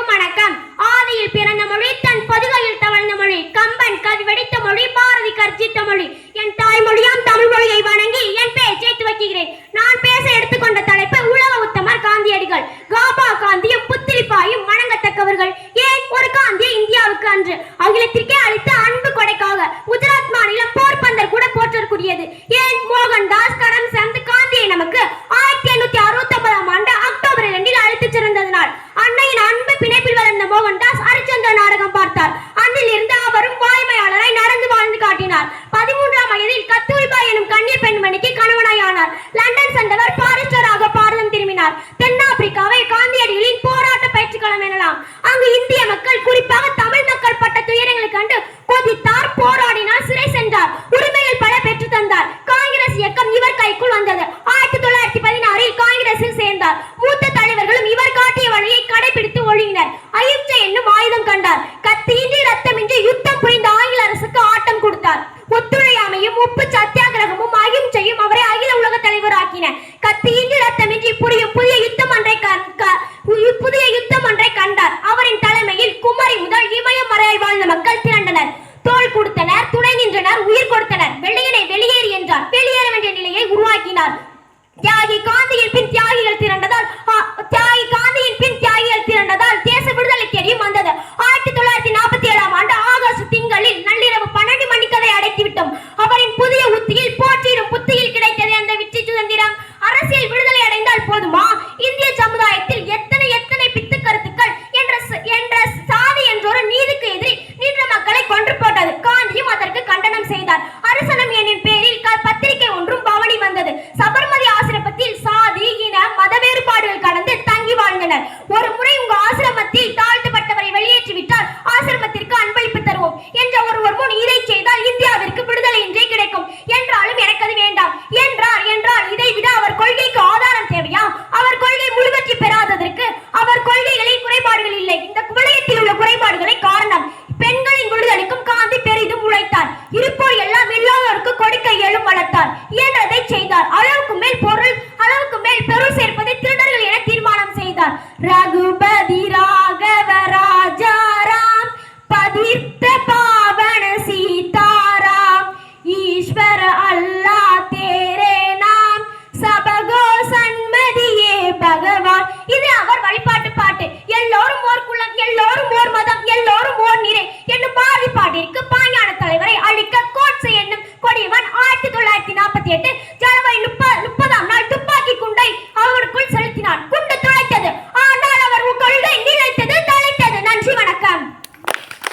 அனைவருக்கும் வணக்கம். ஆதியில் பிறந்த மொழி, தன் பதுகையில் தவழ்ந்த மொழி, கம்பன் கதிவடித்த மொழி, பாரதி கற்பித்த மொழி. என் தாய்மொழியாம் தமிழ் மொழியை வணங்கி என் பேச்சை துவக்குகிறேன். நான் பேச எடுத்துக்கொண்ட தலைப்பு உலக உத்தமர் காந்தியடிகள். காபா காந்தியும் புத்திரிப்பாயும் வணங்கத்தக்கவர்கள். ஏன் ஒரு காந்திய இந்தியாவுக்கு அன்று அகிலத்திற்கே அளித்த அன்பு கொடைக்காக குஜராத் மாநிலம் போர்பந்தர் கூட போற்றற்குரியது. ஏன் மோகன்தாஸ் கரம்சந்த் காந்தியை நமக்கு 1869ஆம் ஆண்டு அக்டோபர் 2 அழைத்துச் சிறந்ததனால் அன்னையின் அன்பு பிணைப்பில் வளர்ந்த மோகன்தாஸ் ஹரிச்சந்திர நாடகம் பார்த்தார். அன்றிலிருந்து அவரும் வாய்மையாளராய் நடந்து வாழ்ந்து காட்டினார். 13ஆம் வயதில் கஸ்தூரிபாய் எனும் கன்னியர் பெண்மணிக்கு கணவனாய் ஆனார். லண்டன் சென்றவர் பாரிஸ்டராக பாரதம் திரும்பினார். தென்னாப்பிரிக்காவை காந்தியடிகளின் போராட்ட பயிற்சிக்களம் எனலாம். அங்கு இந்திய மக்கள், குறிப்பாக தமிழ் மக்கள் பட்ட துயரங்களைக் கண்டு கொதித்தார், போராடினார், சிறை சென்றார். உரிமைகள் பல பெற்று தந்தார். காங்கிரஸ் இயக்கம் இவர் கைக்குள் வந்தது. 1916இல் காங்கிரஸில் சேர்ந்தார். மூத்த தலைவர்களும் இவர் காட்டிய வழியை கடைபிடித்து ஒழுங்கினர். அகிம்சை என்னும் ஆயுதம் கண்டார். கத்தியின்றி ரத்தமின்றி யுத்தம் புரிந்த ஆங்கில அரசுக்கு ஆட்டம் கொடுத்தார். ஒத்துழையாமையும் உப்பு சத்தியாகிரகமும் அகிம்சையும் அவரை அகில உலக தலைவராக்கின. கத்தியின்றி ரத்தமின்றி புரியும் புதிய யுத்தம் ஒன்றை கண்டார். அவரின் தலைமையில் குமரி முதல் இமயம் வரை வாழ்ந்த மக்கள் திரண்டனர். தோள் கொடுத்தனர், துணை நின்றனர், உயிர் கொடுத்தனர். வெள்ளையனை வெளியேறு என்றார். வெளியேற வேண்டிய நிலையை உருவாக்கினார். தியாகி காந்தியின் பின் தியாகிகள் திரண்டதால் தேச விடுதலை தேடியும் வந்தது. 1947ஆம் ஆண்டு ஆகஸ்ட் திங்களில் நள்ளிரவு 12 மணிக்கதை அடைத்துவிட்டோம். அவரின் புதிய உத்தியில் போற்றிடும் புத்தியில் கிடைத்தது அந்த வெற்றி சுதந்திரம். அரசியல் விடுதலை அடைந்தால் போதுமா? இந்திய சமுதாயத்தில் எத்தனை எத்தனை பித்து கருத்துக்கள் என்ற சாதி என்றொரு நீதிக்கு எதிரி நின்ற மக்களை கொன்று போட்டது. காந்தியும் அதற்கு கண்டனம் செய்தார். அரசனம் என்னும் பேரில் பத்திரிகை ஒன்றும் பவனி வந்தது. சபர்மதி ஆசிரமத்தில் சாதி, இன, மத வேறுபாடுகள் கடந்து தங்கி வாழ்ந்தனர். ஒரு முறை உங்க ஆசிரமத்தில் தாழ்த்தப்பட்டவரை வெளியேற்றிவிட்டால் ஆசிரமத்திற்கு அன்பளிப்பு தருவோம் என்ற ஒருவர் முன் இதை செய்தால் இந்தியாவிற்கு விடுதலை இன்றே கிடைக்கும் என்றாலும் எனக்கு அது வேண்டாம் என்றால் இதை விட அவர் கொள்கைக்கு ஆதாரம் தேவையா? அவர் கொள்கை முழுவற்றி பெறாததற்கு அவர் கொள்கைகளில் குறைபாடுகள் இல்லை. இந்த குவளையத்தில் உள்ள குறைபாடுகளை காரணம். பெண்களின் விடுதலைக்கும் காந்தி பெரிதும் உழைத்தார். இருப்போர் எல்லாம் இல்லாதவருக்கு கொடுக்க இயலும் வளர்த்தார். இயன்றதை செய்தார். அளவுக்கு மேல் பொருள் சேர்ப்பதை திருடர்கள் என தீர்மானம் செய்தார். ரகுபர்